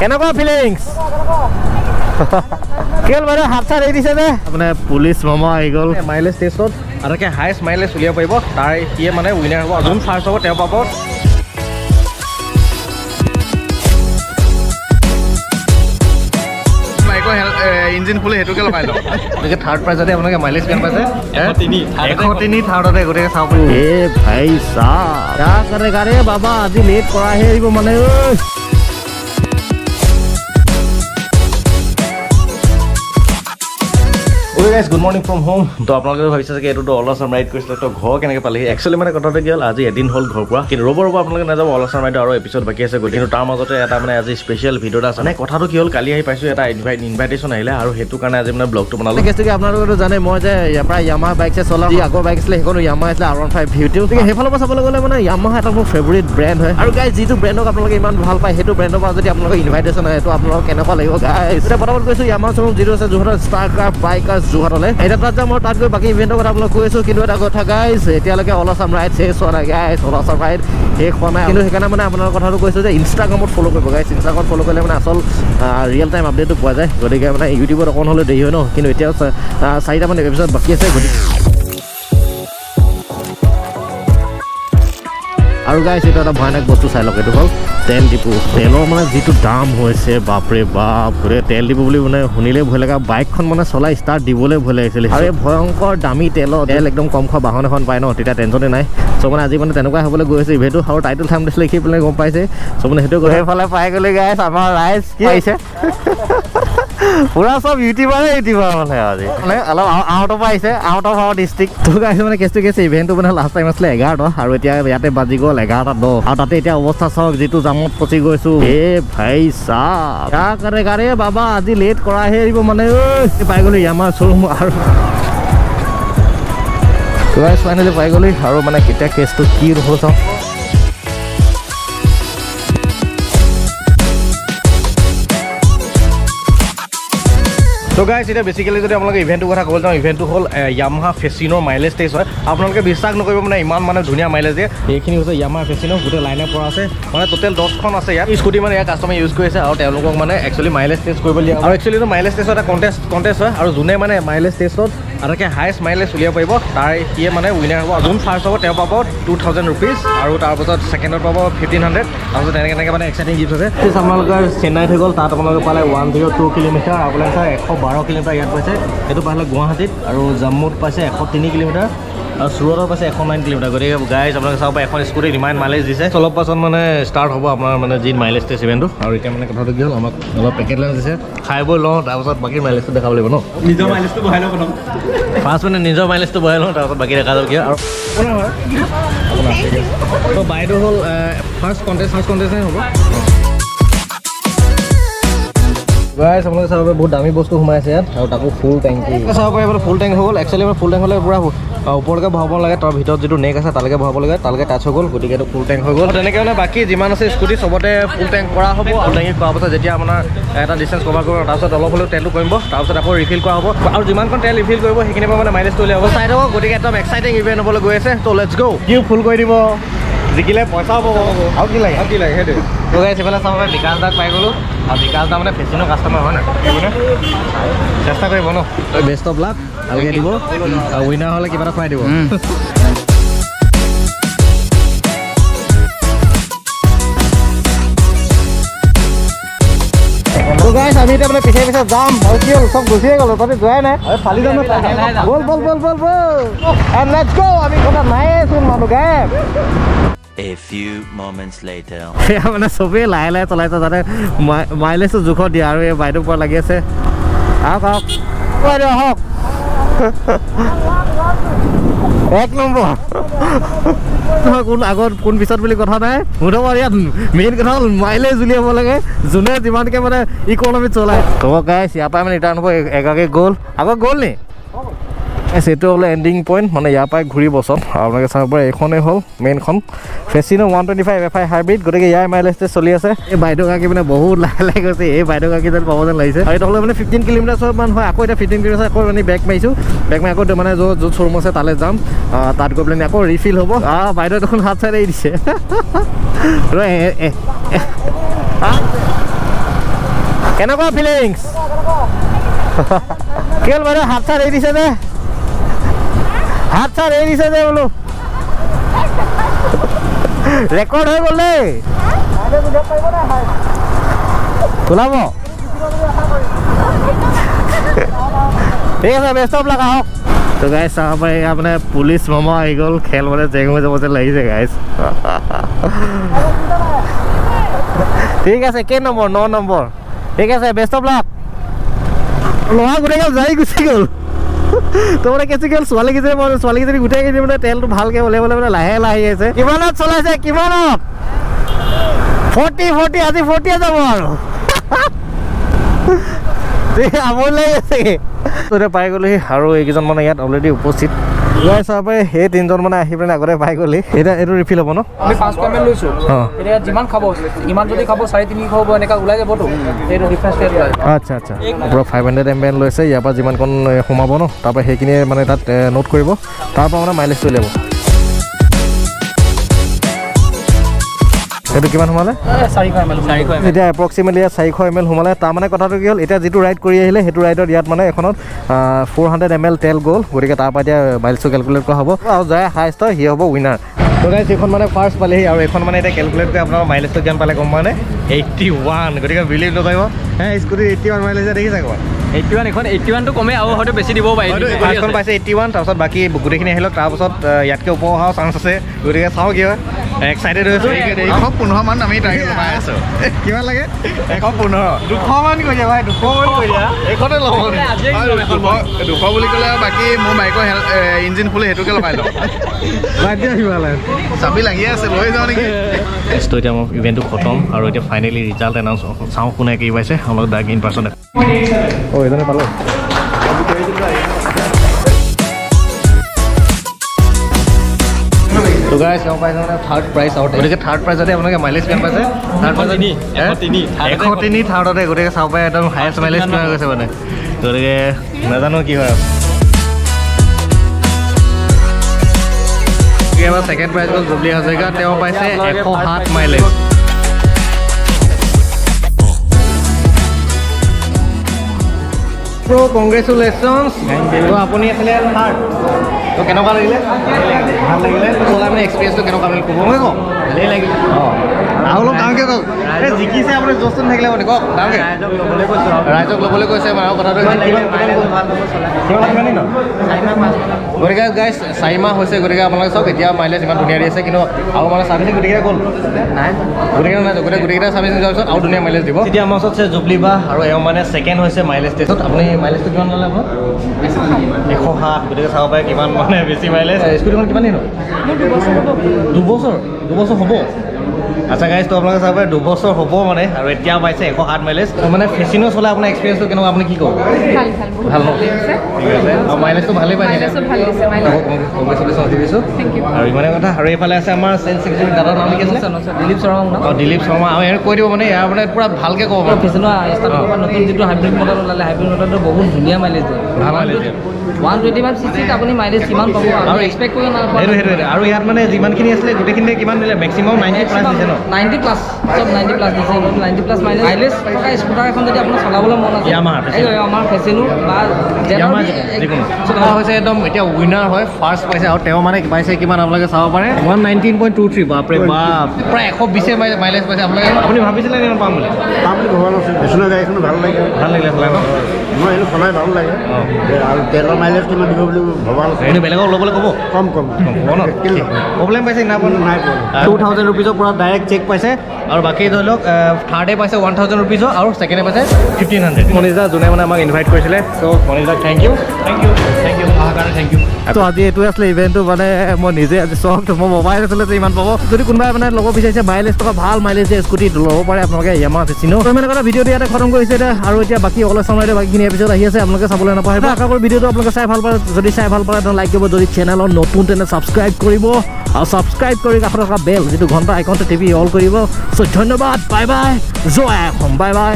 কেনেকুৱা ফিলিংছ কেল মানে হাত চাত এৰি দিছে নে মানে পুলিচ মামা আহি গ'ল মাইলেজ টেষ্টত আটাইতকৈ হাইষ্ট মাইলেজ উলিয়াব পাৰিব তাৰ সিয়ে মানে উইনাৰ হ'ব যোন ফাৰ্ষ্ট হ'ব তেওঁ পাব ইঞ্জিন খুলি সেইটোকে লগাই লওঁ গতিকে থাৰ্ড প্ৰাইজতে আপোনালোকে মাইলেজ কিমান পাইছে 103 থাৰ্ডতে গতিকে চাব পাৰিব ভাই চাহ কৰেগা ৰে বাবা আজি লেট কৰাহে আহিব মানে guys good morning from home তো আপোনালোকে ভাবিছে যে এটো অলাসাম ৰাইড কৰিছিল তো ঘৰ কেনেকৈ পালে একচুয়ালি মানে কথাটো কি হ'ল আজি এদিন হ'ল ঘৰ পৰা কিন্তু ৰ'ব আপোনালোকে নাযাব অলাসাম ৰাইড আৰু এপিসোড বাকি আছে কিন্তু তাৰ মাজতে এটা মানে আজি স্পেশাল ভিডিও আছে মানে কথাটো কি হ'ল কালি আহি পাইছো এটা ইনভাইটেশন আহিলে আৰু হেতু কাৰণে আজি মানে ব্লগটো বনালো কেছটো কি আপোনালোকে জানে মই যে ইয়াৰ পৰা Yamaha বাইক চে চলাও আগৰ বাইক আছিল সেইখন Yamaha আছিল R15 ভিউটো ঠিক সেইফালৰ পৰা চাবলৈ গ'লে মানে Yamaha এটা মোৰ ফেভাৰিট ব্ৰ্যান্ড হয় আৰু গাইজ যিটো ব্ৰ্যান্ডক আপোনালোকে ইমান ভাল পায় হেতু ব্ৰ্যান্ডৰ পৰা যদি আপোনালোকে ইনভাইটেশন আহে তো আপোনালোক কেনেকুৱা লাগিব গাইজ এটা পটাপট কৈছো Yamaha শোৰুম যিটো আছে যোৰহাটৰ ষ্টাৰক্ৰাফ্ট বাইকাৰ্ছ যোৰহাটলৈ এটা মই তাত গৈ বাকি ইভেন্টৰ কথা আপোনাক কৈছো কিন্তু এটা কথা গাইজ এতিয়ালৈকে অলাসাম ৰাইড শেষ হোৱা নাই গাইজ অলাসাম ৰাইড শেষ হোৱা নাই কিন্তু সেইকাৰণে মানে আপোনাৰ কথাটো কৈছো যে ইনষ্টাগ্ৰামত ফলো কৰিব গাইজ ইনষ্টাগ্ৰামত ফলো কৰিলে মানে আসল ৰিয়েল টাইম আপডেটটো পোৱা যায় গতিকে মানে ইউটিউবত অকণ হ'লে দেৰি হয় ন কিন্তু এতিয়াও 4টা মানে এপিসোড বাকি আছে আৰু গাইজ এটা এটা ভয়ানক বস্তু চাই লওক এইটো হ'ল তেল ডিপু তেলৰ মানে যিটো দাম হৈছে বাপৰে বাপ গোটেই তেল ডিপু বুলি মানে শুনিলে ভয় লগা বাইকখন মানে চলাই ষ্টাৰ্ট দিবলৈ ভয় লাগিছিল আৰু এই ভয়ংকৰ দামী তেল একদম কম খোৱা বাহন এখন পায় ন তেতিয়া টেনশ্যনে নাই চ' মানে আজি মানে তেনেকুৱা হ'বলৈ গৈ আছে ইভেন্টটো আৰু টাইটেল থাম দিছিলে লিখি পেলাই গম পাইছে চ' মানে সেইটো সেইফালে পাই গ'লে গাইজ আমাৰ ৰাইজ কি আহিছে পুৰা সব ইউটিউবাৰ মানে আজি মানে অলপ আউট অফ আহিছে আউট অফ আৱাৰ ডিষ্ট্ৰিক্ট তো গাইজ মানে কেছটো কি আছে ইভেন্টটো মানে লাষ্ট টাইম আছিলে 11টা আৰু এতিয়া ইয়াতে বাজি গ'ল 11:10 আৰু তাতে এতিয়া অৱস্থা চাওক যিটো জামত ফচি গৈছো ভাই চাহ কৰেগা ৰে বাবা আজি লেট কৰাহে আহিব মানে পাই গ'লো Yamaha শ্বৰুম আৰু গাইজ ফাইনেলি পাই গ'লো আৰু মানে কেতিয়া কেছটো কি হ'ল চাওক তো গাইজ এটা বেসিক্যালি যদি আপোনালোকে ইভেন্টৰ কথা ক'ব যাওঁ ইভেন্টটো হ'ল Yamaha Facino মাইলেজ টেষ্ট হয় আপোনালোকে বিশ্বাস নকৰিব মানে ইমান মানে ধুনীয়া মাইলেজ দিয়ে এইখিনি হৈছে Yamaha Facino গোটেই লাইনৰ পৰা আছে মানে টোটেল 10খন আছে ইয়াত স্কুটি মানে ইয়াৰ কাষ্টমাৰ ইউজ কৰিছে আৰু তেওঁলোকক মানে একচুৱেলি মাইলেজ টেষ্ট কৰিব দিয়ে আৰু একচুৱেলি মাইলেজ টেষ্টৰ এটা কণ্টেষ্ট হয় আৰু যোনে মানে মাইলেজ টেষ্টত আটাইতকৈ হাইষ্ট মাইলেজ উলিয়াব পাৰিব তাৰ সিয়ে মানে উইনাৰ হ'ব যোন ফাৰ্ষ্ট হ'ব তেওঁ পাব 2000 ৰুপিজ আৰু তাৰপিছত ছেকেণ্ডত পাব 1500 তাৰপিছত এনেকৈ মানে এক্সাইটিং গিফ্ট আছে আপোনালোকৰ চেন্নাইত হৈ গ'ল তাত আপোনালোকে পালে 102 কিলোমিটাৰ আপোনালোকে 112 কিলোমিটাৰ ইয়াত পাইছে এইটো পালে গুৱাহাটীত আৰু জম্মুত পাইছে 103 কিলোমিটাৰ আৰু সুৰতত পাইছে 109 কিলোমিটাৰ গতিকে গাইজ আপোনালোকে চাব এখন স্কুটিত ইমান মাইলেজ দিছে অলপ পাছত মানে ষ্টাৰ্ট হ'ব আপোনাৰ মানে যি মাইলেজ টেষ্ট ইভেণ্টটো আৰু এতিয়া মানে কথাটো কি হ'ল আমাক অলপ পেকেট লৈ দিছে খাই বৈ লওঁ তাৰপাছত বাকী মাইলেজটো দেখাব লাগিব ন নিজৰ মাইলেজটো বঢ়াই লওঁ প্ৰথম ফাৰ্ষ্ট মানে নিজৰ মাইলেজটো বঢ়াই লওঁ তাৰপাছত বাকী দেখা যাব কি আৰু আপোনাৰ হয় তো বাইদেউ হ'ল ফাৰ্ষ্ট কণ্টেষ্ট হ'ব গাইজ আপোনালোকে চাব বহুত দামী বস্তু সোমাই আছে ইয়াত আৰু তাকো ফুল টেংকি চাব পাৰিব ফুল টেংক হৈ গ'ল একচুৱেলি ফুল টেংক হ'লে পুৰা ওপৰলৈকে বহাব লাগে তাৰ ভিতৰত যিটো নেক আছে তালৈকে বহাব লাগে তালৈকে টাচ হৈ গ'ল গতিকে এইটো ফুল টেংক হৈ গ'ল তেনেকৈ মানে বাকী যিমান আছে স্কুটি চবতে ফুল টেংক কৰা হ'ব আৰু টেংকি কৰাৰ পাছত যেতিয়া আপোনাৰ এটা ডিষ্টেঞ্চ কভাৰ কৰিব তাৰপিছত অলপ হ'লেও তেলটো কমিব তাৰপিছত আকৌ ৰিফিল কৰা হ'ব আৰু যিমানখন তেল ৰিফিল কৰিব সেইখিনিৰ পৰা মানে মাইলেজটো উলিয়াব চাই থাকক গতিকে একদম এক্সাইটিং ইভেণ্ট হ'বলৈ গৈ আছে ত' লেটছ গো কিউ ফুল কৰি দিব জিকিলে পইচাও পাব আৰু কি লাগে সেইটোৱে তো গাইজ সেইফালে চাব বিকাশ দাক পাই গ'লোঁ আৰু বিকাশ দা মানে ফেচিনৰ কাষ্টমাৰ হয় নাই চেষ্টা কৰিব ন বেষ্ট অফ লাক ভালকৈ দিব আৰু উইনাৰ হ'লে কিবা এটা খুৱাই দিব গাইজ আমি এতিয়া মানে পিছে যাম আৰু কি হ'ল চব গুচিয়ে গ'লো তাতে যোৱাই নাই ফালি যাম বল এণ্ড লেটছ গো আমি কথা নাইচোন মানুহ গায়ব A few moments later. মানে চবেই লাহে লাহে চলাইছে যাতে মাইলেজটো জোখত দিয়ে আৰু এই বাইদেউ পৰা লাগি আছে আহক বাইদেউ আহক 1 নম্বৰ কোন আগত কোন পিছত বুলি কথা নাই মুঠৰ ইয়াত মেইন কথা হ'ল মাইলেজ উলিয়াব লাগে যোনে যিমানকৈ মানে ইকনমিত চলায় হ'ব গাইজ ইয়াৰ পৰা মানে ৰিটাৰ্ণ হ'ব এগাকে গ'ল আগত গ'ল নি এইটো হ'লে এণ্ডিং পইণ্ট মানে ইয়াৰ পৰাই ঘূৰিব চব আপোনালোকে চাব পাৰে এইখনেই হ'ল মেইনখন ফেচিনো 125 FI হাইব্ৰিড গতিকে ইয়াৰ মাইলেজটো চলি আছে এই বাইদেউগৰাকী মানে বহুত লাহে গৈছে এই বাইদেউগৰাকী যেন পাব যেন লাগিছে আৰু এইটো হ'লে মানে 15 কিলোমিটাৰমান হয় আকৌ এতিয়া 15 কিলোমিটাৰ আকৌ মানে বেক মাৰিছোঁ বেক মাৰি আকৌ মানে য'ত শ্বৰুম আছে তালৈ যাম তাত গৈ পেলাই আকৌ ৰিফিল হ'ব বাইদেউ দেখোন হাত চাই এৰি দিছে কেনেকুৱা ফিলিংছ কেল বাৰু হাত চাৰ এৰি দিছে যে হাত চাৰ এৰি দিছে যে বোলো ৰেকৰ্ড হৈ গ'ল দেই ওলাব ঠিক আছে বেষ্ট অফ লাক আহক তো গাইজ চাব পাৰি মানে পুলিচ মমা আহি গ'ল খেল মানে জেং হৈ যাব যেন লাগিছে গাইজ ঠিক আছে কেই নম্বৰ 9 নম্বৰ ঠিক আছে বেষ্ট অফ লাক লোহা গোটেইগাল যাই গুচি গ'ল তো মানে কেঁচি গ'ল ছোৱালীকেইজনী গোটেইকেইজনী মানে তেলটো ভালকৈ ওলাবলৈ মানে লাহে লাহে আছে কিমানত চলাইছে কিমানত 40 আজি 40 যাব আৰু আমনি লাগি আছে তই পাই গ'লি আৰু এইকেইজন মানে ইয়াত অলৰেডি উপস্থিত চাব পাৰি সেই তিনিজন মানে আহি পেলাই আগতে পাই গ'লি এতিয়া এইটো ৰিফিল হ'ব ন আমি 500 ml লৈছোঁ এতিয়া যিমান খাব ইমান যদি খাব 350 হ'ব এনেকুৱা ওলাই যাবতো এইটো ৰিফ্ৰেছ ৰেট ওলাই আচ্ছা আচ্ছা পূৰা 500 ml লৈছে ইয়াৰ পৰা যিমানকণ সোমাব ন তাৰপৰা সেইখিনিয়ে মানে তাত নোট কৰিব তাৰপৰা মানে মাইলেজটো উলিয়াব এইটো কিমান সোমালে 400 ml এতিয়া এপ্ৰক্সিমেটলি ইয়াত 400 ml সোমালে তাৰমানে কথাটো কি হ'ল এতিয়া যিটো ৰাইড কৰি আহিলে সেইটো ৰাইডত ইয়াত মানে এখনত 400 ml তেল গ'ল গতিকে তাৰপৰা এতিয়া মাইলছটো কেলকুলেট কৰা হ'ব আৰু যাই হাইষ্ট হয় সি হ'ব উইনাৰ তো গাইজ এইখন মানে ফাৰ্ষ্ট পালেহি আৰু এইখন মানে এতিয়া কেলকুলেট কৰি আপোনাৰ মাইলেজটো কিমান পালে গম পানে 81 গতিকে বিলিভ নকৰিব স্কুটিৰ 81 মাইলেজ দেখিছে ক'ৰবাত 81 এখন 81 টো কমে আৰু হয়তো বেছি দিব পাৰিব ফাৰ্ষ্টখন পাইছে 81 তাৰপিছত বাকী গোটেইখিনি আহিলক তাৰপিছত ইয়াতকৈ ওপৰ অহাৰ চান্স আছে গতিকে চাওঁ কি হয় এক্সাইটেড হৈছোঁ 115 মান আমি টাৰ্গেট লগাই আছোঁ কিমান লাগে 115 200 মান কৈ দিয়া ভাই 200 মান কৈ দিয়া এইখনে ল'ব 200 বুলি ক'লে বাকী মোৰ বাইকৰ ইঞ্জিন ফুলে সেইটোকে লগাই লওঁ বাদ দিয়া সিমালে চাবি লাগি আছে লৈ যাওঁ নেকি তো এতিয়া মোৰ ইভেণ্টটো খতম আৰু এতিয়া ফাইনেলি ৰিজাল্ট এনাউন্স চাওঁ কোনে কি পাইছে আমাৰ ডাইৰেক্ট ইন পাৰ্চন এইজনে পালোঁ তো গাইজ তেওঁ পাইছে মানে থাৰ্ড প্ৰাইজ আউট গতিকে থাৰ্ড প্ৰাইজতে আপোনালোকে মাইলেজ কিমান পাইছে থাৰ্ড প্ৰাইজত 103 থাৰ্ডতে গতিকে চাব পাৰে একদম হায়েষ্ট মাইলেজ কিমান গৈছে মানে গতিকে নাজানো কি হয় এবাৰ ছেকেণ্ড প্ৰাইজ গ'ল জুবলি হাজৰিকা তেওঁ পাইছে 107 মাইলেজ প্ৰ' কংগ্ৰেচুলেশ্যনছ তো আপুনি আছিলে থাৰ্ড তো কেনেকুৱা লাগিলে ভাল লাগিলে চলাই মানে এক্সপিৰিয়েঞ্চটো কেনেকুৱা লাগিলে ক'ব মই কওক ভালেই লাগিলে অঁ আৰু অলপ ডাঙৰকৈ কওক এই জিকিছে আপুনি জোচটো নাথাকিলে আপুনি কওক ডাঙৰকৈ ৰাইজক ল'বলৈ কৈছে আৰু কথাটো কিমান দিন গতিকে গাইজ 4 মাহ হৈছে গতিকে আপোনালোকে চাওক এতিয়া মাইলেজ ইমান ধুনীয়া দি আছে কিন্তু আৰু মানে চাৰ্ভিচিং গোটেইকেইটা গ'ল নাই গোটেইকেইটা চাৰ্ভিচিং যোৱাৰ পিছত আৰু ধুনীয়া মাইলেজ দিব এতিয়া আমাৰ ওচৰত আছে জুবলি বা আৰু এওঁ মানে ছেকেণ্ড হৈছে মাইলেজ টেষ্টত আপুনি মাইলেজটো কিমান ল'লে আপোনাৰ 107 গতিকে চাব পাৰে কিমান মানে বেছি মাইলেজ স্কুটিখন কিমান দিন হ'ল 2 বছৰ হ'ব আচ্ছা গাইজ তো আপোনালোকে চাব পাৰে 2 বছৰ হ'ব মানে আৰু এতিয়া পাইছে 107 মাইলেজ মানে ফেচিনো চলাই আপোনাৰ এক্সপিৰিয়েঞ্চটো কেনেকুৱা আপুনি কি ক'ব ভাল ন ঠিক আছে আৰু মাইলেজটো ভালেই পাই কংগ্ৰেচুলেশ্যন দিছোঁ আৰু ইমানে কথা আৰু এইফালে আছে আমাৰ চেঞ্জ ছেক্ৰেটাৰী দাদাৰ নাম কি আছিলে দিলীপ শৰ্মা অঁ দিলীপ শৰ্মা আৰু ইয়াক কৈ দিব মানে ইয়াৰ মানে পূৰা ভালকৈ ক'ব ফেচিনো নতুন যিটো হাইব্ৰিড মডেল ওলালে হাইব্ৰিড মডেলটো বহুত ধুনীয়া মাইলেজ দিয়ে ভাল মাইলেজ 125 চিচিত আপুনি মাইলেজ কিমান পাব আৰু এক্সপেক্ট কৰিব নাপাব সেইটো আৰু ইয়াত মানে যিমানখিনি আছিলে গোটেইখিনিয়ে কিমান দিলে মেক্সিমাম 90 প্লাছ দিছে ন 90 প্লাছ চব 90 প্লাছ দিছে 90 প্লাছ মাইলেজ থকা স্কুটাৰ এখন যদি আপোনাৰ চলাবলৈ মন আছে আমাৰ ফেচিনো বা যিকোনো হৈছে একদম এতিয়া উইনাৰ হয় ফাৰ্ষ্ট পাইছে আৰু তেওঁ মানে পাইছে কিমান আপোনালোকে চাব পাৰে 119.23 বাপৰে বাপ প্ৰায় 120 মাইলেজ পাইছে আপোনালোকে আপুনি ভাবিছিলে কিমান পাম বুলি ভবা নাছিল ফেচিনৰ গাড়ীখনো ভাল লাগিলে চলাই ন মই এইটো চলাই ভাল লাগে আৰু তেলৰ মাইলেজ কিমান দিব বুলি ভবা নাছিল এইটো বেলেগক ল'বলৈ ক'ব কম হ'ব ন প্ৰব্লেম পাইছে নাই পোৱা 2000 ৰুপিজৰ পৰা ডাইৰেক্ট চেক পাইছে আৰু বাকী ধৰি লওক থাৰ্ডে পাইছে 1000 ৰুপিজৰ আৰু ছেকেণ্ডে পাইছে 1500 মনীষ দা যোনে মানে আমাক ইনভাইট কৰিছিলে ত' মনীষ দাক থেংক ইউ অহাৰ কাৰণে থেংক ইউ তো আজি এইটোৱে আছিলে ইভেণ্টটো মানে মই নিজে আজি চখ মই মোবাইল আছিলে যে ইমান পাব যদি কোনোবাই মানে ল'ব বিচাৰিছে মাইলেজ থকা ভাল মাইলেজ স্কুটি ল'ব পাৰে আপোনালোকে ইয়ামাহা ফেচিনো তো মানে কথা ভিডিঅ'টো ইয়াতে খতম কৰিছে এতিয়া আৰু এতিয়া বাকী অকলে চামৰাইতে বাকীখিনি এপিছ'ড আহি আছে আপোনালোকে চাবলৈ নাপাহৰিব আশা কৰোঁ ভিডিঅ'টো আপোনালোকে চাই ভাল পায় যদি চাই ভাল পায় লাইক কৰিব যদি চেনেলত নতুন তেনে ছাবস্ক্ৰাইব কৰিব আৰু ছাবস্ক্ৰাইব কৰি কাষত থকা বেল যিটো ঘণ্টা আইকনটো টিপি অল কৰিব চ' ধন্যবাদ বাই বাই জয় অসম বাই বাই